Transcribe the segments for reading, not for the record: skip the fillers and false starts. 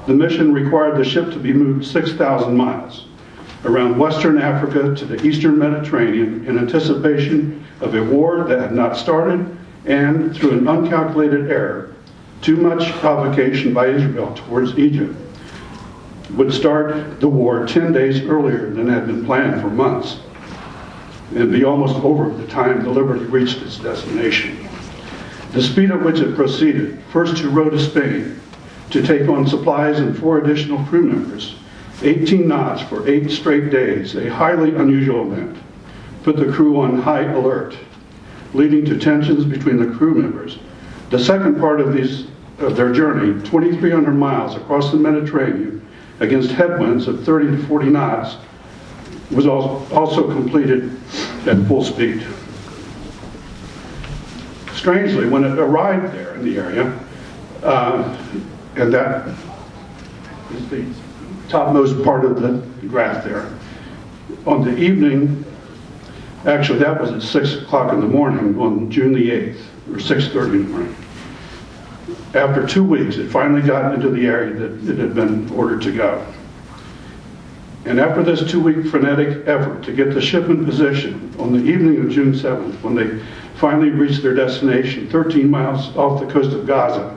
The mission required the ship to be moved 6,000 miles around Western Africa to the Eastern Mediterranean in anticipation of a war that had not started, and through an uncalculated error, too much provocation by Israel towards Egypt would start the war 10 days earlier than had been planned for months, and be almost over by the time the Liberty reached its destination. The speed at which it proceeded, first to row to Spain to take on supplies and 4 additional crew members, 18 knots for 8 straight days, a highly unusual event, put the crew on high alert, leading to tensions between the crew members. The second part of their journey, 2,300 miles across the Mediterranean against headwinds of 30 to 40 knots, was also completed at full speed. Strangely, when it arrived there in the area, and that is the topmost part of the graph there, on the evening, actually that was at 6 o'clock in the morning on June the 8th, or 6:30 in the morning. After 2 weeks, it finally got into the area that it had been ordered to go. And after this 2-week frenetic effort to get the ship in position, on the evening of June 7th, when they finally reached their destination, 13 miles off the coast of Gaza,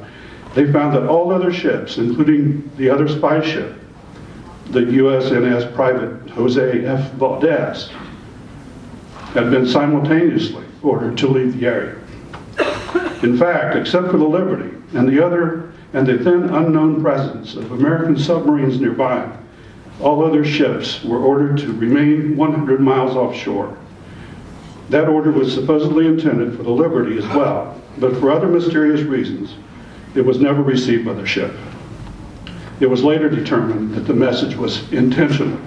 they found that all other ships, including the other spy ship, the USNS Private Jose F. Valdez, had been simultaneously ordered to leave the area. In fact, except for the Liberty and the then unknown presence of American submarines nearby, all other ships were ordered to remain 100 miles offshore. That order was supposedly intended for the Liberty as well, but for other mysterious reasons, it was never received by the ship. It was later determined that the message was intentionally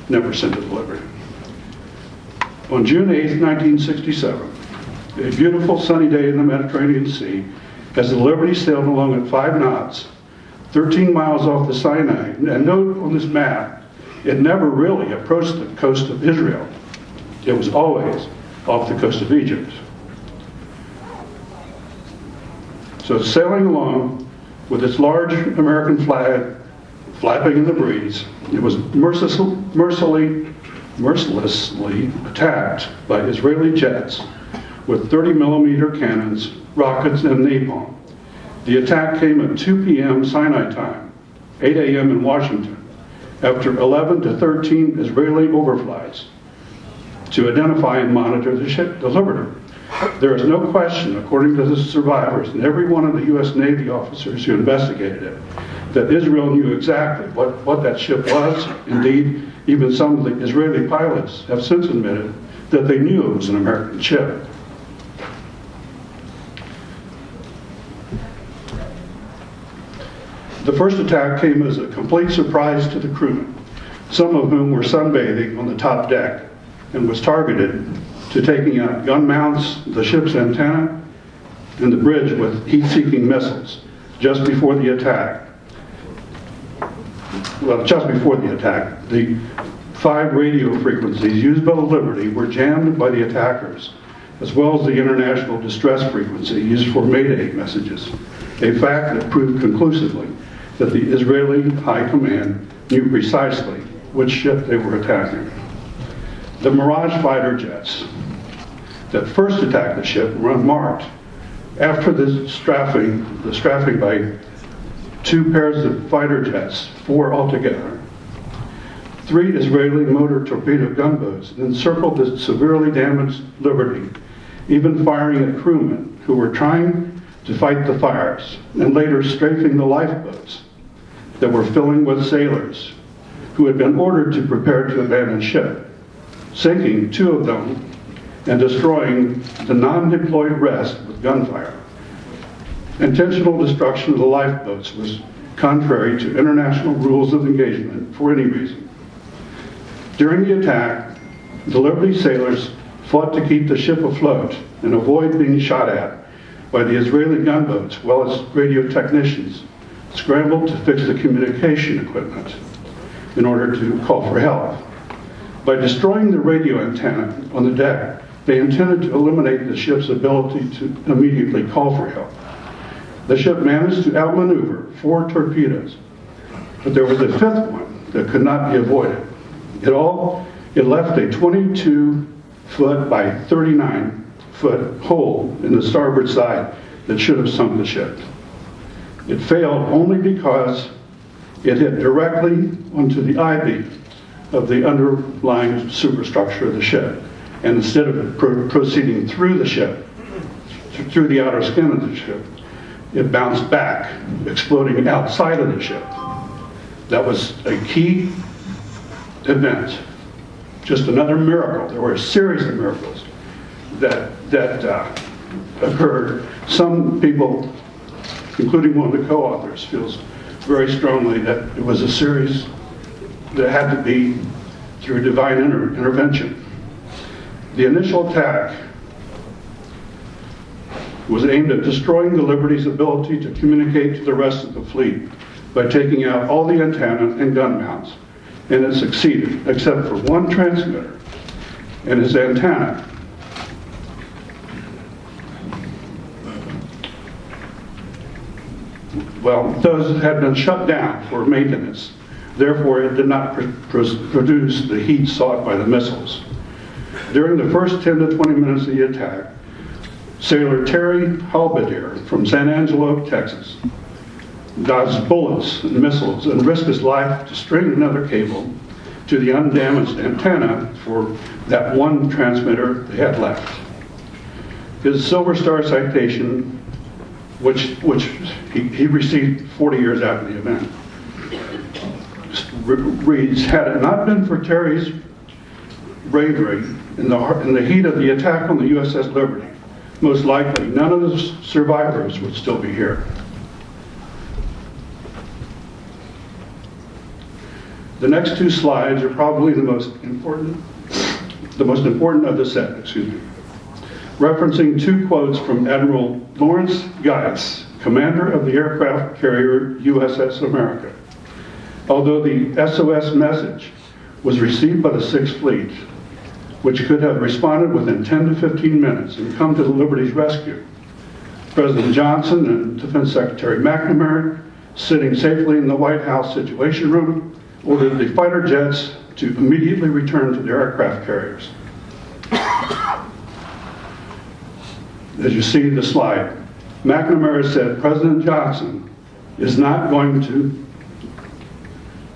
never sent to the Liberty. On June 8, 1967, a beautiful sunny day in the Mediterranean Sea, as the Liberty sailed along at 5 knots, 13 miles off the Sinai, and note on this map, it never really approached the coast of Israel. It was always off the coast of Egypt. So sailing along with its large American flag flapping in the breeze, it was mercilessly attacked by Israeli jets with 30-millimeter cannons, rockets, and napalm. The attack came at 2 p.m. Sinai time, 8 a.m. in Washington, after 11 to 13 Israeli overflights to identify and monitor the ship, the Liberty. There is no question, according to the survivors and every one of the U.S. Navy officers who investigated it, that Israel knew exactly what that ship was. Indeed, even some of the Israeli pilots have since admitted that they knew it was an American ship. The first attack came as a complete surprise to the crewmen, some of whom were sunbathing on the top deck, and was targeted to taking out gun mounts, the ship's antenna, and the bridge with heat-seeking missiles just before the attack. Well, just before the attack, the 5 radio frequencies used by the Liberty were jammed by the attackers, as well as the international distress frequency used for Mayday messages, a fact that proved conclusively that the Israeli High Command knew precisely which ship they were attacking. The Mirage fighter jets that first attacked the ship were unmarked. After the strafing by 2 pairs of fighter jets, 4 altogether, 3 Israeli motor torpedo gunboats encircled the severely damaged Liberty, even firing at crewmen who were trying to fight the fires, and later strafing the lifeboats that were filling with sailors who had been ordered to prepare to abandon ship, sinking 2 of them and destroying the non-deployed rest with gunfire. Intentional destruction of the lifeboats was contrary to international rules of engagement for any reason. During the attack, the Liberty sailors fought to keep the ship afloat and avoid being shot at by the Israeli gunboats, while its radio technicians scrambled to fix the communication equipment in order to call for help. By destroying the radio antenna on the deck, they intended to eliminate the ship's ability to immediately call for help. The ship managed to outmaneuver 4 torpedoes But there was a fifth one that could not be avoided. It left a 22-foot by 39-foot hole in the starboard side that should have sunk the ship. It failed only because it hit directly onto the I-beam of the underlying superstructure of the ship. And instead of proceeding through the ship, through the outer skin of the ship, it bounced back, exploding outside of the ship. That was a key event, just another miracle. There were a series of miracles that occurred. Some people, including one of the co-authors, feels very strongly that it was a series that had to be through divine intervention. The initial attack was aimed at destroying the Liberty's ability to communicate to the rest of the fleet by taking out all the antenna and gun mounts, and it succeeded, except for one transmitter and his antenna. Well, those had been shut down for maintenance. Therefore, it did not produce the heat sought by the missiles. During the first 10 to 20 minutes of the attack, sailor Terry Halbedier from San Angelo, Texas, dodged bullets and missiles and risked his life to string another cable to the undamaged antenna for that one transmitter they had left. His Silver Star citation, which he received 40 years after the event, reads, "Had it not been for Terry's bravery in the heat of the attack on the USS Liberty, most likely none of the survivors would still be here." The next two slides are probably the most important of the set, referencing two quotes from Admiral Lawrence Geiss, commander of the aircraft carrier USS America. Although the SOS message was received by the Sixth Fleet, which could have responded within 10 to 15 minutes and come to the Liberty's rescue, President Johnson and Defense Secretary McNamara, sitting safely in the White House Situation Room, ordered the fighter jets to immediately return to their aircraft carriers. As you see in the slide, McNamara said President Johnson is not going to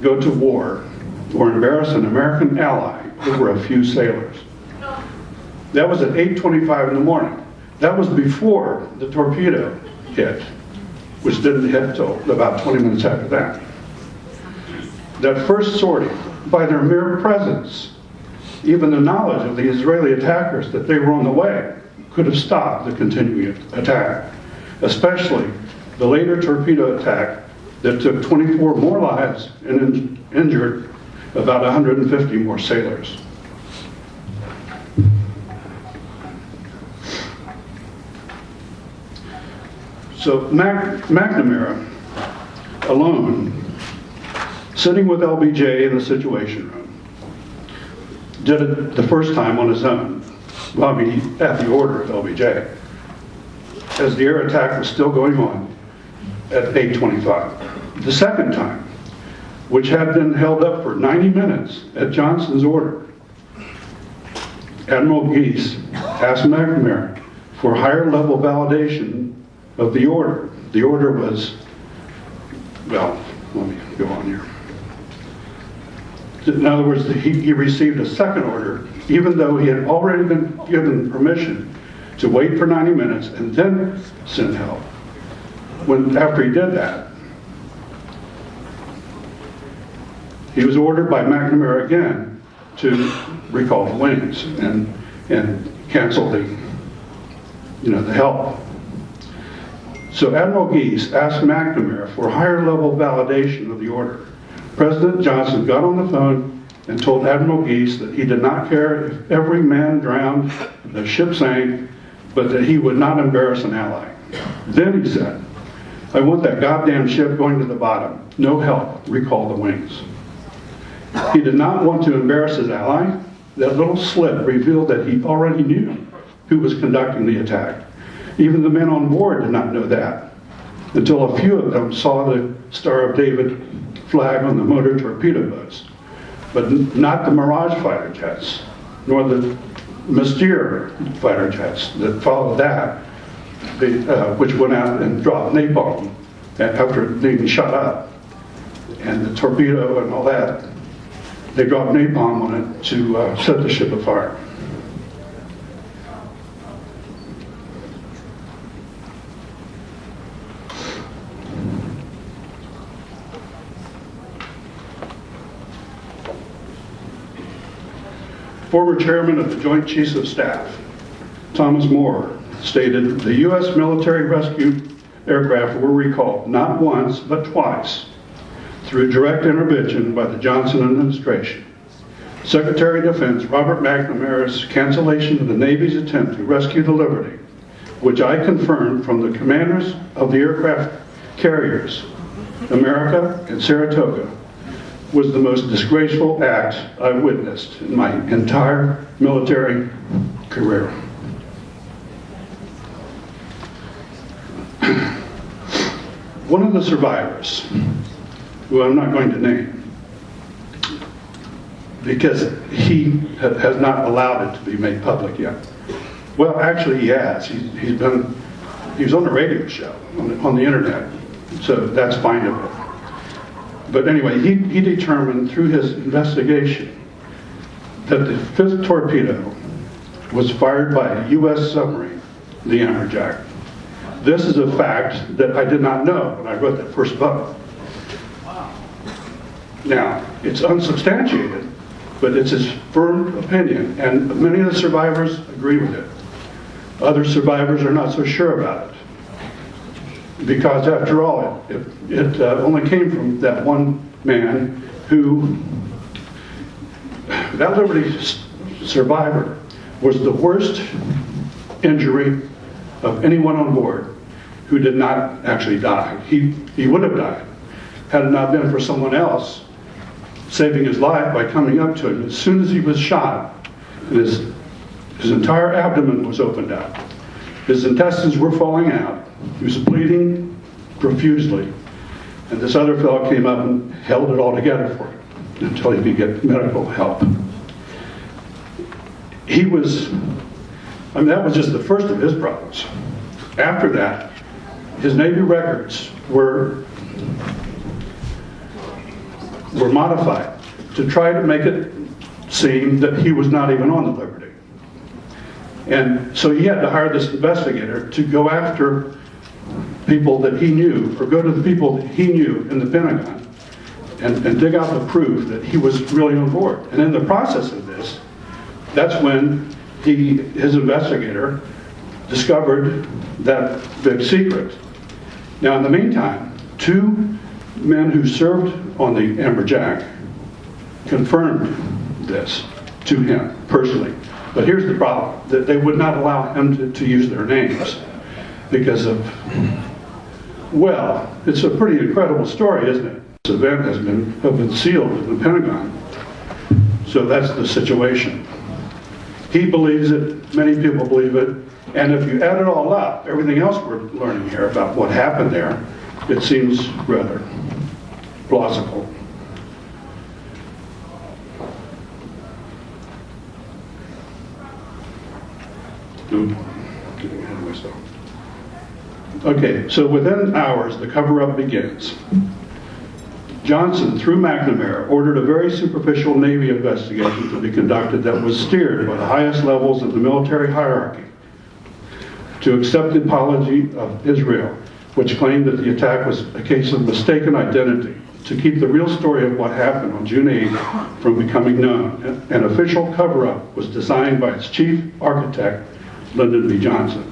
go to war or embarrass an American ally over a few sailors. That was at 8:25 in the morning. That was before the torpedo hit, which didn't hit until about 20 minutes after that. That first sortie, by their mere presence, even the knowledge of the Israeli attackers that they were on the way, could have stopped the continuing attack, especially the later torpedo attack that took 24 more lives and injured about 150 more sailors. So McNamara, alone, sitting with LBJ in the Situation Room, did it the first time on his own, at the order of LBJ, as the air attack was still going on at 8:25. The second time, which had been held up for 90 minutes at Johnson's order, Admiral Geiss asked McNamara for higher level validation of the order. The order was, well, let me go on here. In other words, he received a second order, even though he had already been given permission to wait for 90 minutes and then send help. After he did that, he was ordered by McNamara again to recall the wings and cancel the help. So Admiral Geiss asked McNamara for higher level validation of the order. President Johnson got on the phone and told Admiral Geiss that he did not care if every man drowned, the ship sank, but that he would not embarrass an ally. Then he said, "I want that goddamn ship going to the bottom. No help. Recall the wings." He did not want to embarrass his ally. That little slip revealed that he already knew who was conducting the attack. Even the men on board did not know that, until a few of them saw the Star of David flag on the motor torpedo boats, but not the Mirage fighter jets, nor the Mystere fighter jets that followed that, which went out and dropped napalm after being shot up. And the torpedo and all that, they dropped napalm on it to set the ship afire. Former chairman of the Joint Chiefs of Staff, Thomas Moore, stated, "The U.S. military rescue aircraft were recalled not once, but twice, through direct intervention by the Johnson administration. Secretary of Defense Robert McNamara's cancellation of the Navy's attempt to rescue the Liberty, which I confirmed from the commanders of the aircraft carriers, America and Saratoga, was the most disgraceful act I've witnessed in my entire military career." One of the survivors, who I'm not going to name, because he has not allowed it to be made public yet. Well, actually he has. He was on a radio show on the internet, so that's fine of it. But anyway, he determined through his investigation that the fifth torpedo was fired by a U.S. submarine, the Amberjack. This is a fact that I did not know when I wrote that first book. Now, it's unsubstantiated, but it's his firm opinion, and many of the survivors agree with it. Other survivors are not so sure about it. Because after all, it only came from that one man who, that Liberty survivor, was the worst injury of anyone on board who did not actually die. He would have died had it not been for someone else saving his life by coming up to him. As soon as he was shot, his entire abdomen was opened up. His intestines were falling out. He was bleeding profusely. And this other fellow came up and held it all together for him until he could get medical help. That was just the first of his problems. After that, his Navy records were modified to try to make it seem that he was not even on the Liberty. And so he had to hire this investigator to go after people that he knew, or go to the people that he knew in the Pentagon and dig out the proof that he was really on board. And in the process of this, that's when his investigator discovered that big secret. Now, in the meantime, two men who served on the Amberjack confirmed this to him personally. But here's the problem, that they would not allow him to use their names because of, well, it's a pretty incredible story, isn't it? This event has been sealed in the Pentagon. So that's the situation. He believes it, many people believe it, and if you add it all up, everything else we're learning here about what happened there, it seems rather plausible. Getting ahead of myself. Okay, so within hours, the cover-up begins. Johnson, through McNamara, ordered a very superficial Navy investigation to be conducted that was steered by the highest levels of the military hierarchy to accept the apology of Israel, which claimed that the attack was a case of mistaken identity, to keep the real story of what happened on June 8th from becoming known. An official cover-up was designed by its chief architect, Lyndon B. Johnson.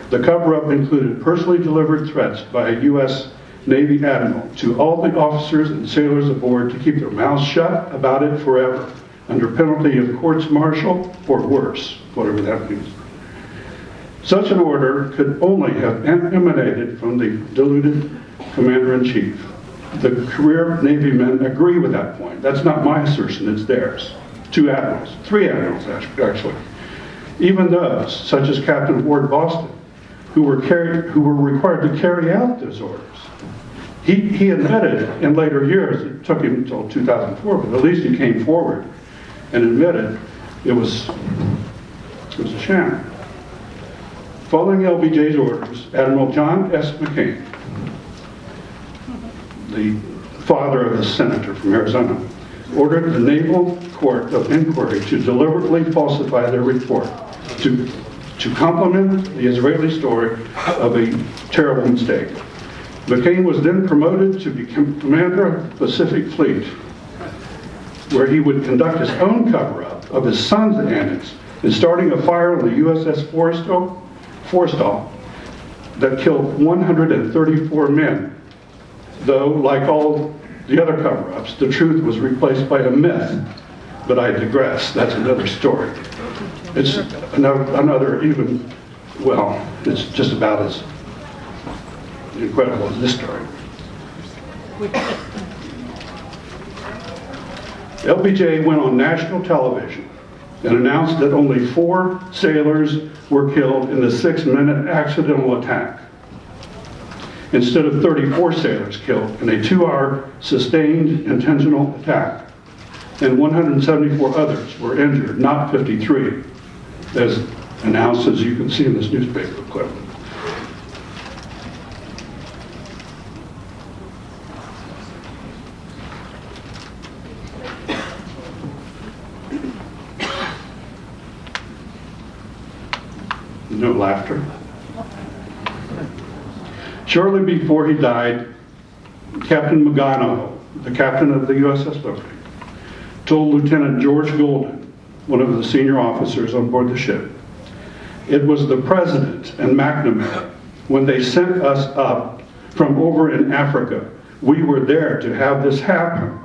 The cover-up included personally delivered threats by a U.S. Navy admiral to all the officers and sailors aboard to keep their mouths shut about it forever, under penalty of courts-martial or worse, whatever that means. Such an order could only have emanated from the deluded commander-in-chief. The career Navy men agree with that point. That's not my assertion, it's theirs. Three admirals actually. Even those, such as Captain Ward Boston, who were required to carry out those orders. He admitted in later years, it took him until 2004, but at least he came forward and admitted it was a sham. Following LBJ's orders, Admiral John S. McCain, the father of the senator from Arizona, ordered the Naval Court of Inquiry to deliberately falsify their report to complement the Israeli story of a terrible mistake. McCain was then promoted to become commander of the Pacific Fleet, where he would conduct his own cover-up of his son's annex in starting a fire on the USS Forrestal that killed 134 men. Though, like all the other cover-ups, the truth was replaced by a myth. But I digress. That's another story. It's another even, well, it's just about as incredible as this story. LBJ went on national television and announced that only 4 sailors were killed in the 6-minute accidental attack, instead of 34 sailors killed in a 2-hour sustained intentional attack, and 174 others were injured, not 53, as announced, as you can see in this newspaper clip. No laughter. Shortly before he died, Captain Magano, the captain of the USS Liberty, told Lieutenant George Golden, one of the senior officers on board the ship, "It was the President and McNamara. When they sent us up from over in Africa, we were there to have this happen."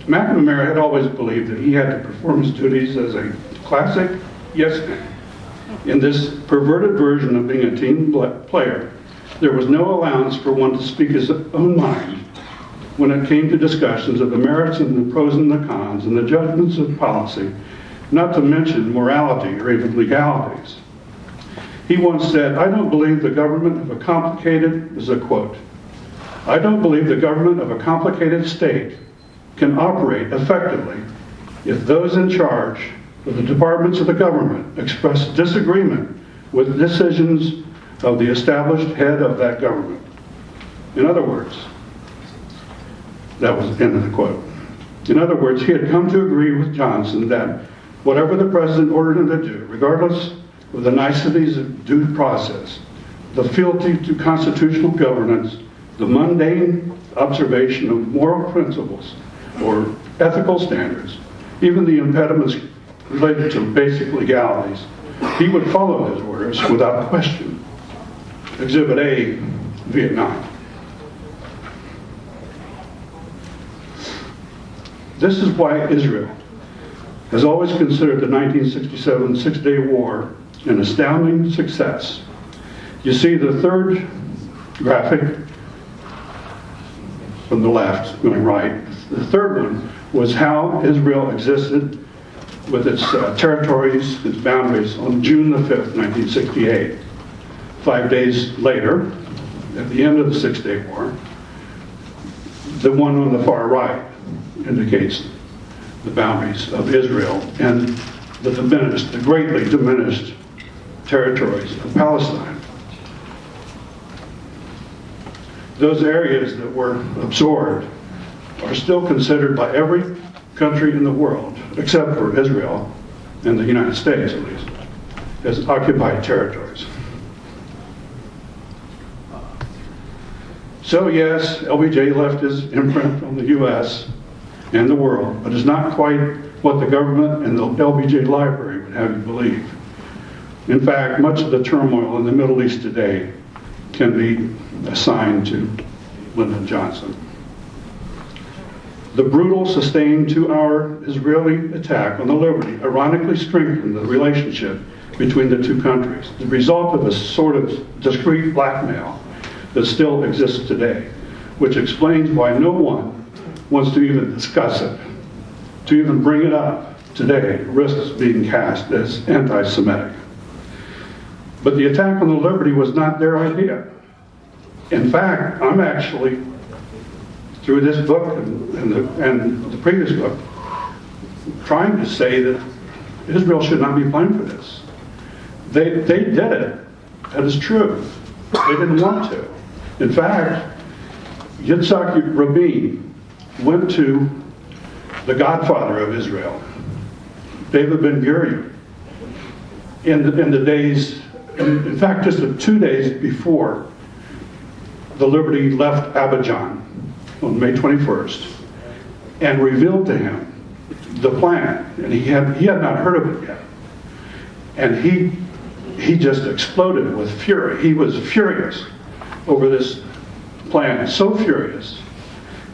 McNamara had always believed that he had to perform his duties as a classic yes man. In this perverted version of being a team player, there was no allowance for one to speak his own mind when it came to discussions of the merits and the pros and the cons and the judgments of policy, not to mention morality or even legalities. He once said, "I don't believe the government of a complicated," this is a quote, "I don't believe the government of a complicated state can operate effectively if those in charge of the departments of the government express disagreement with decisions of the established head of that government." In other words, that was the end of the quote. In other words, he had come to agree with Johnson that whatever the president ordered him to do, regardless of the niceties of due process, the fealty to constitutional governance, the mundane observation of moral principles or ethical standards, even the impediments related to basic legalities, he would follow those orders without question. Exhibit A, Vietnam. This is why Israel has always considered the 1967 Six-Day War an astounding success. You see the third graphic from the left, going right. The third one was how Israel existed with its territories, its boundaries, on June the 5th, 1968. 5 days later, at the end of the Six-Day War, the one on the far right indicates the boundaries of Israel and the greatly diminished territories of Palestine. Those areas that were absorbed are still considered by every country in the world, except for Israel and the United States at least, as occupied territories. So yes, LBJ left his imprint on the U.S. and the world, but it's not quite what the government and the LBJ library would have you believe. In fact, much of the turmoil in the Middle East today can be assigned to Lyndon Johnson. The brutal, sustained 2-hour Israeli attack on the Liberty ironically strengthened the relationship between the two countries, the result of a sort of discreet blackmail that still exists today, which explains why no one wants to even discuss it, to even bring it up, today risks being cast as anti-Semitic. But the attack on the Liberty was not their idea. In fact, I'm actually, through this book and the previous book, trying to say that Israel should not be blamed for this. They did it. That is true. They didn't want to. In fact, Yitzhak Rabin went to the godfather of Israel, David Ben-Gurion, in the days, in fact, just 2 days before the Liberty left Abidjan on May 21st, and revealed to him the plan. And he had not heard of it yet. And he just exploded with fury. He was furious over this plan, so furious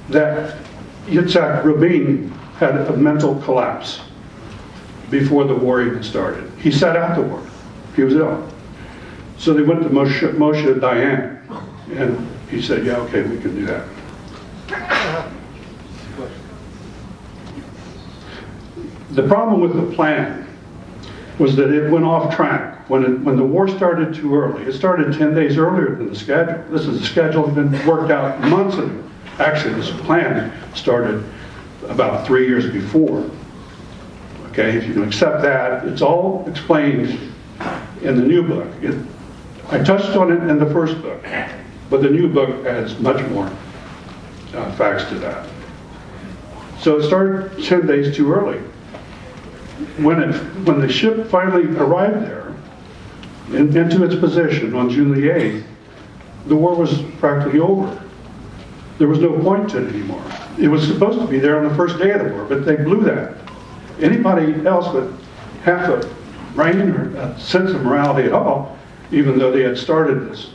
that Yitzhak Rabin had a mental collapse before the war even started. He sat out the war. He was ill. So they went to Moshe Dayan, and he said, yeah, okay, we can do that. The problem with the plan was that it went off track. When the war started too early, it started 10 days earlier than the schedule. This is a schedule that had been worked out months ago. Actually, this plan started about 3 years before. Okay, if you can accept that, it's all explained in the new book. I touched on it in the first book, but the new book adds much more facts to that. So it started 10 days too early. When the ship finally arrived there, into its position on June the 8th, the war was practically over. There was no point to it anymore. It was supposed to be there on the first day of the war, but they blew that. Anybody else with half a brain or a sense of morality at all, even though he had started this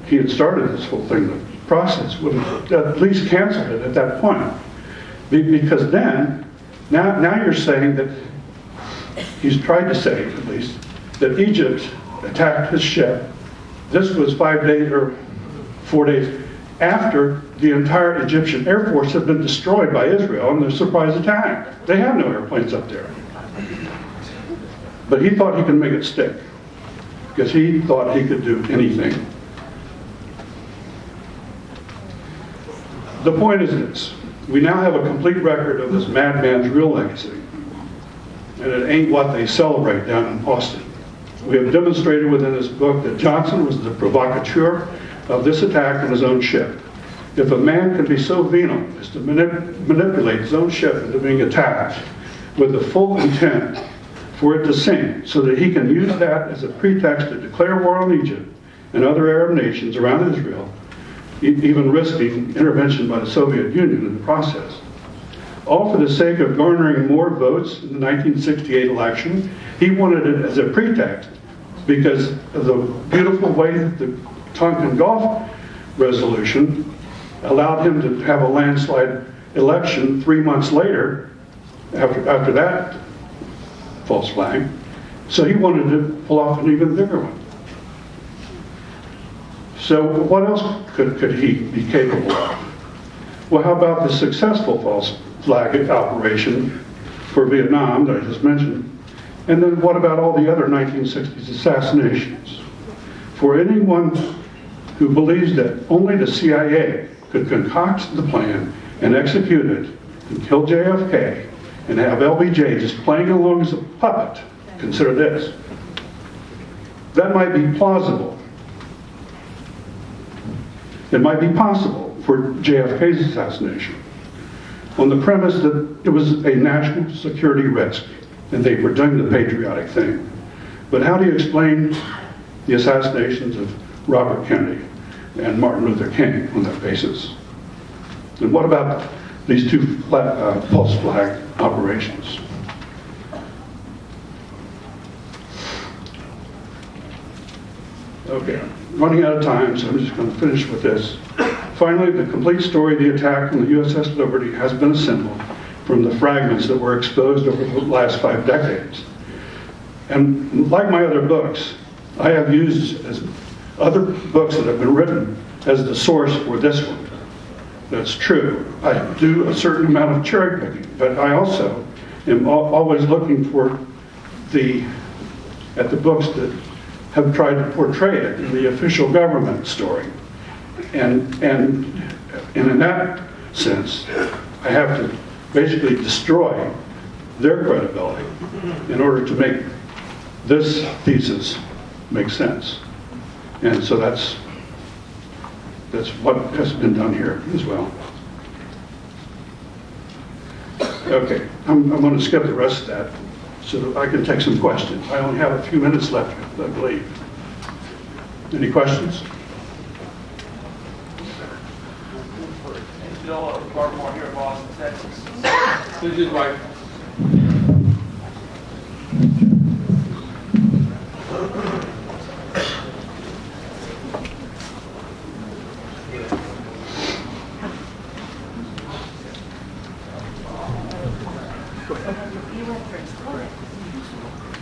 whole thing, the process, would have at least canceled it at that point. Because then, now you're saying that, he's tried to say at least, that Egypt attacked his ship. This was 5 days or 4 days after the entire Egyptian Air Force had been destroyed by Israel in their surprise attack. They have no airplanes up there. But he thought he could make it stick, because he thought he could do anything. The point is this: we now have a complete record of this madman's real legacy, and it ain't what they celebrate down in Austin. We have demonstrated within this book that Johnson was the provocateur of this attack on his own ship. If a man can be so venal as to manipulate his own ship into being attacked with the full intent for it to sink, so that he can use that as a pretext to declare war on Egypt and other Arab nations around Israel, even risking intervention by the Soviet Union in the process, all for the sake of garnering more votes in the 1968 election. He wanted it as a pretext because of the beautiful way that the Tonkin Gulf resolution allowed him to have a landslide election 3 months later after that false flag. So he wanted to pull off an even bigger one. So what else could he be capable of? Well, how about the successful false flag operation for Vietnam that I just mentioned? And then what about all the other 1960s assassinations? For anyone who believes that only the CIA could concoct the plan and execute it and kill JFK and have LBJ just playing along as a puppet, consider this. That might be plausible. It might be possible for JFK's assassination on the premise that it was a national security risk and they were doing the patriotic thing. But how do you explain the assassinations of Robert Kennedy and Martin Luther King on that basis? And what about these two false flag operations? Okay, I'm running out of time, so I'm just going to finish with this. Finally, the complete story of the attack on the USS Liberty has been assembled from the fragments that were exposed over the last 5 decades. And like my other books, I have used as other books that have been written as the source for this one. That's true. I do a certain amount of cherry picking, but I also am always looking for at the books that have tried to portray it in the official government story. And in that sense, I have to basically destroy their credibility in order to make this thesis make sense. And so that's what has been done here as well. Okay, I'm going to skip the rest of that so that I can take some questions. I only have a few minutes left, I believe. Any questions? Bill Baltimore here in Boston, Texas. Please do right.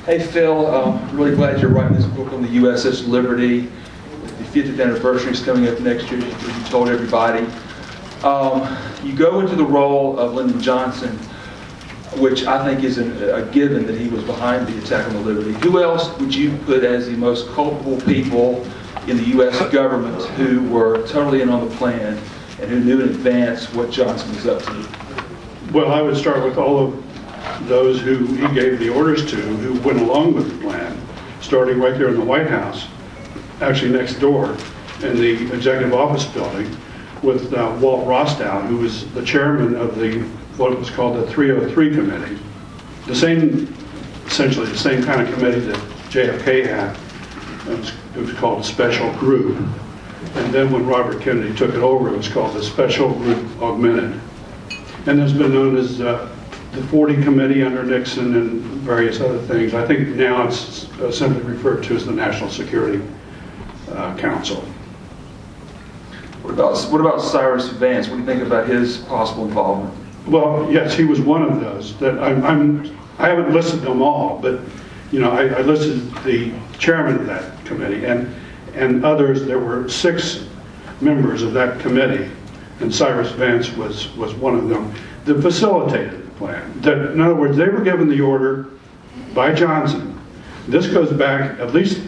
Hey Phil, really glad you're writing this book on the USS Liberty. The 50th anniversary is coming up next year, as you told everybody. You go into the role of Lyndon Johnson, which I think is a given that he was behind the attack on the Liberty. Who else would you put as the most culpable people in the U.S. government who were totally in on the plan and who knew in advance what Johnson was up to? Well, I would start with all of those who he gave the orders to, who went along with the plan, starting right there in the White House, actually next door in the Executive Office building, with Walt Rostow, who was the chairman of what was called the 303 Committee. Essentially the same kind of committee that JFK had. It was called a special group. And then when Robert Kennedy took it over, it was called the Special Group Augmented. And it's been known as the 40 Committee under Nixon and various other things. I think now it's simply referred to as the National Security Council. What about Cyrus Vance? What do you think about his possible involvement? Well, yes, he was one of those. That I haven't listed them all, but I listed the chairman of that committee and others. There were 6 members of that committee, and Cyrus Vance was one of them that facilitated the plan. In other words, they were given the order by Johnson. This goes back at least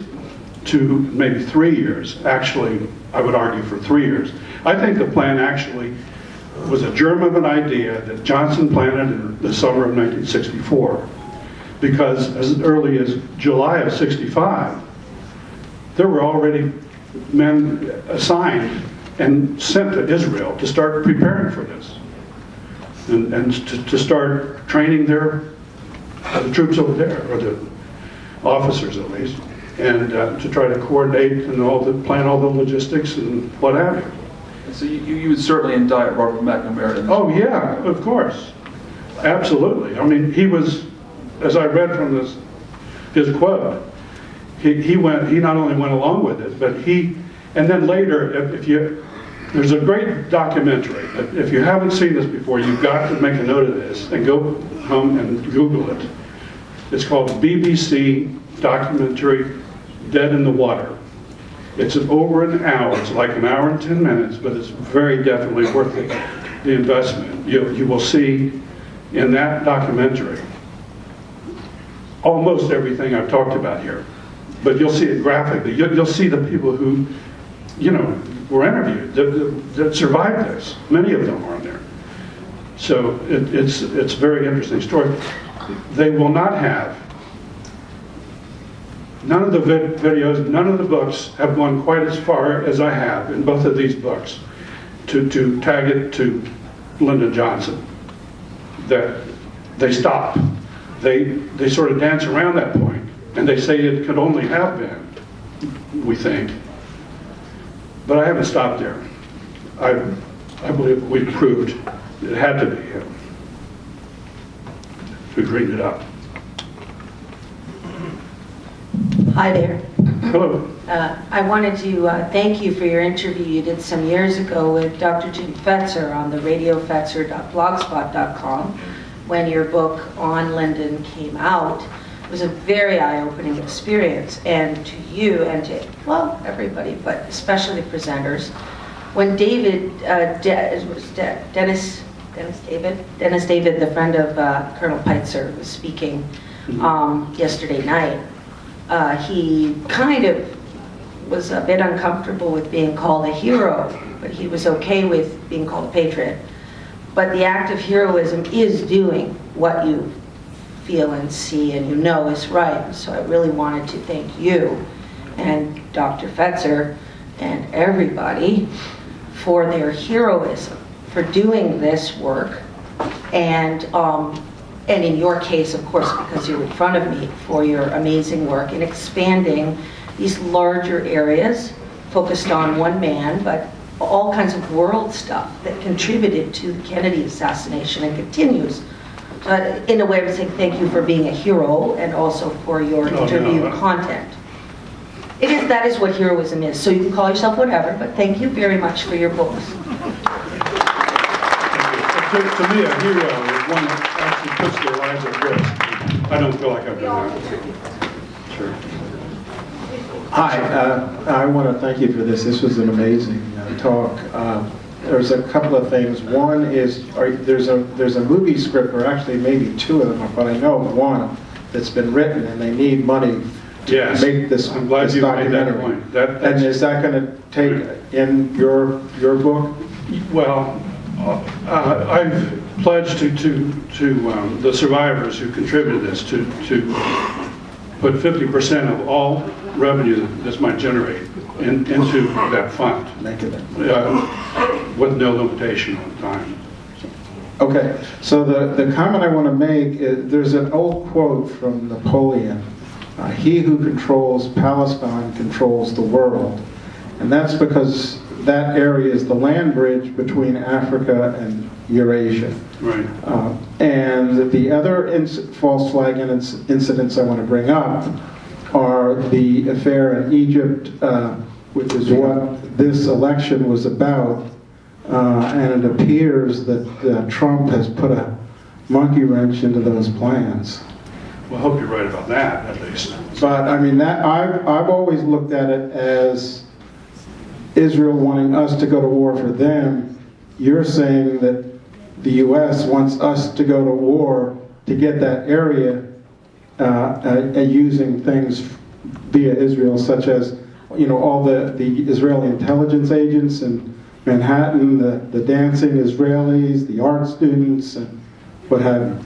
to maybe 3 years. Actually, I would argue for 3 years. I think the plan actually was a germ of an idea that Johnson planted in the summer of 1964. Because as early as July of 65, there were already men assigned and sent to Israel to start preparing for this. And to start training the troops over there, or the officers at least, and to try to coordinate and plan all the logistics and what have you. So you would certainly indict Robert McNamara. Oh yeah, of course, absolutely. I mean, he was, as I read from his quote, he not only went along with it, but and then later, there's a great documentary. If you haven't seen this before, you've got to make a note of this and go home and Google it. It's called BBC documentary, Dead in the Water. It's over an hour. It's like an hour and 10 minutes, but it's very definitely worth the investment. You will see in that documentary almost everything I've talked about here, but you'll see it graphically. You'll see the people who, were interviewed that survived this. Many of them are on there. So it's a very interesting story. They will not have. None of the videos, none of the books have gone quite as far as I have in both of these books to tag it to Lyndon Johnson. That they stop. They sort of dance around that point, and they say it could only have been, we think. But I haven't stopped there. I believe we've proved it had to be him. We greened it up. Hi there. Hello. I wanted to thank you for your interview you did some years ago with Dr. Judyth Fetzer on the radiofetzer.blogspot.com when your book on Lyndon came out. It was a very eye-opening experience, and to you and to, everybody, but especially the presenters. When Dennis Dennis David, the friend of Colonel Peitzer, was speaking yesterday night. He kind of was a bit uncomfortable with being called a hero, but he was okay with being called a patriot. But the act of heroism is doing what you feel and see and you know is right. So I really wanted to thank you and Dr. Fetzer and everybody for their heroism, for doing this work, and in your case, of course, because you're in front of me, for your amazing work in expanding these larger areas focused on one man, but all kinds of world stuff that contributed to the Kennedy assassination and continues. In a way, I would say thank you for being a hero and also for your interview content. That is what heroism is. So you can call yourself whatever, but thank you very much for your books. To me, a hero is one that actually puts their lives at risk. I don't feel like I've done that. Sure. Hi, I want to thank you for this. This was an amazing talk. There's a couple of things. One is there's a movie script, or actually maybe two of them, but I know of one that's been written, and they need money to make this. I'm glad you made that point. And is that going to take in your book? Well, I've pledged to the survivors who contributed this to put 50% of all revenue that this might generate into that fund, with no limitation on time. Okay, so the comment I want to make is there's an old quote from Napoleon, he who controls Palestine controls the world. And that's because that area is the land bridge between Africa and Eurasia. Right. And the other false flag incidents I want to bring up are the affair in Egypt, which is what this election was about. And it appears that Trump has put a monkey wrench into those plans. Well, I hope you're right about that, at least. But I mean, that I've always looked at it as Israel wanting us to go to war for them. You're saying that the U.S. wants us to go to war to get that area, using things via Israel, such as, all the Israeli intelligence agents in Manhattan, the dancing Israelis, the art students, and what have you.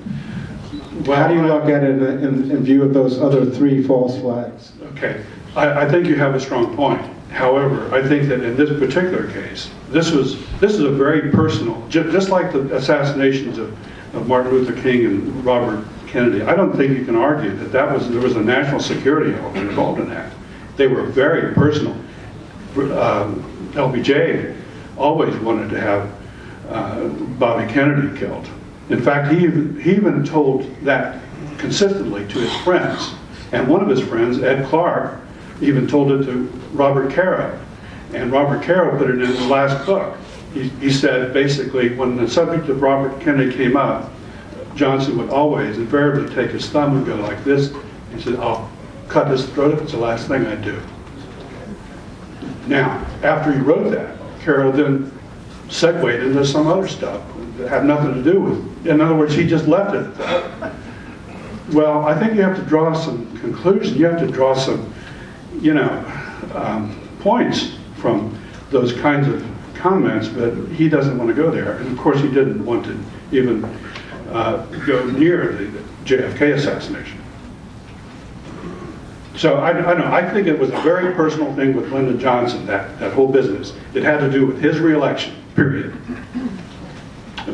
Well, how do you look at it in view of those other three false flags? Okay, I think you have a strong point. However, I think that in this particular case, this is a very personal, just like the assassinations of Martin Luther King and Robert Kennedy. I don't think you can argue that there was a national security element involved in that. They were very personal. LBJ always wanted to have Bobby Kennedy killed. In fact, he even told that consistently to his friends. And one of his friends, Ed Clark, even told it to Robert Caro. And Robert Caro put it in his last book. He said, basically, when the subject of Robert Kennedy came up, Johnson would always invariably take his thumb and go like this. He said, I'll cut his throat if it's the last thing I do. Now, after he wrote that, Caro then segued into some other stuff that had nothing to do with, in other words, he just left it at that. Well, I think you have to draw some conclusions. You have to draw some, points from those kinds of comments, but he doesn't want to go there. And of course, he didn't want to even go near the JFK assassination. So I think it was a very personal thing with Lyndon Johnson, that whole business. It had to do with his reelection, period.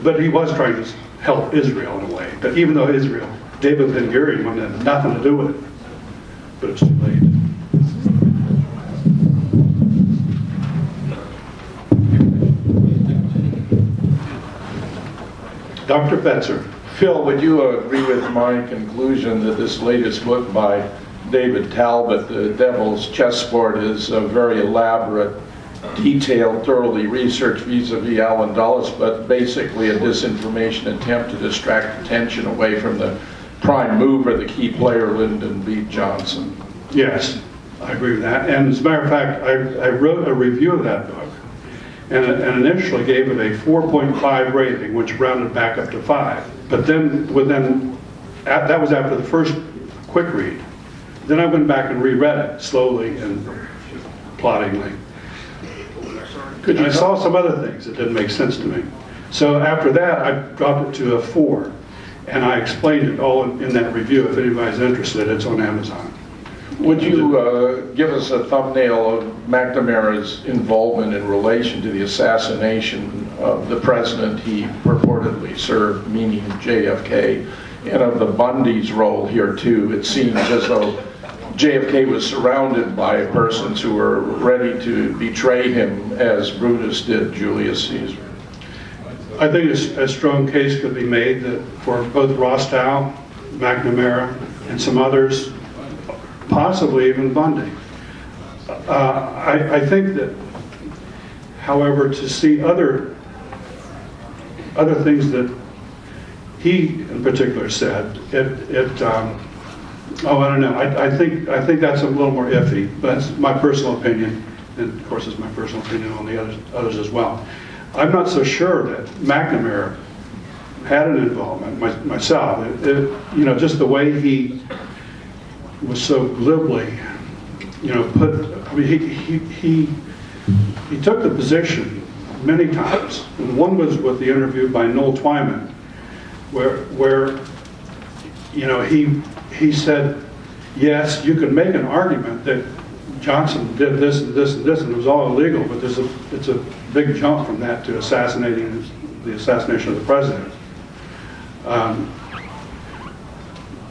But he was trying to help Israel in a way. But even though David Ben-Gurion wanted nothing to do with it. But it's too late. Dr. Fetzer. Phil, would you agree with my conclusion that this latest book by David Talbot, The Devil's Chessboard, is a very elaborate, detailed, thoroughly researched vis-a-vis Allen Dulles, but basically a disinformation attempt to distract attention away from the prime mover, the key player, Lyndon B. Johnson? Yes, I agree with that. And as a matter of fact, I wrote a review of that book. and initially gave it a 4.5 rating, which rounded back up to 5. But then, that was after the first quick read. Then I went back and reread it slowly and ploddingly. And I saw some other things that didn't make sense to me. So after that, I dropped it to a 4. And I explained it all in that review. If anybody's interested, it's on Amazon. Would you give us a thumbnail of McNamara's involvement in relation to the assassination of the president he purportedly served, meaning JFK, and of the Bundy's role here too? It seems as though JFK was surrounded by persons who were ready to betray him as Brutus did Julius Caesar. I think a strong case could be made that for both Rostow, McNamara, and some others, possibly even Bundy. I think that, however, to see other things that he in particular said, oh, I don't know. I think that's a little more iffy, but it's my personal opinion, and of course it's my personal opinion on the others as well. I'm not so sure that McNamara had an involvement myself. You know, just the way he was so glibly, you know, I mean, he took the position many times. And one was with the interview by Noel Twyman, where you know, he said, yes, you can make an argument that Johnson did this and this and this, and it was all illegal, but it's a big jump from that to the assassination of the president.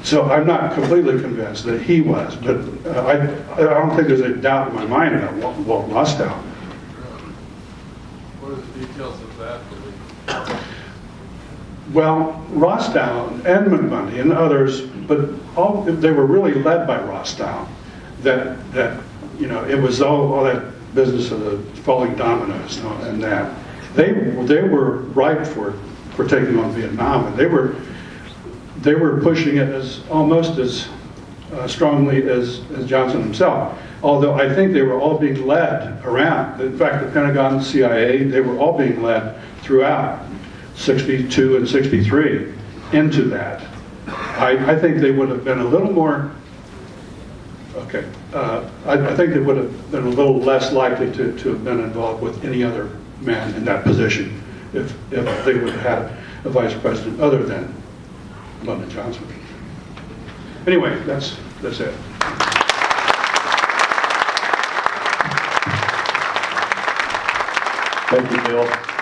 So I'm not completely convinced that he was, but I don't think there's a doubt in my mind about Walt Rostow. What are the details of that belief? Well, Rostow and McBundy and others, but they were really led by Rostow. That you know, it was all that business of the falling dominoes and that they were ripe for taking on Vietnam, and they were pushing it as almost as strongly as Johnson himself. Although I think they were all being led around. In fact, the Pentagon, the CIA, they were all being led throughout 62 and 63 into that. I think they would have been a little more. Okay, I think they would have been a little less likely to have been involved with any other man in that position if they would have had a vice president other than Lyndon Johnson. Anyway, that's it. Thank you, Bill.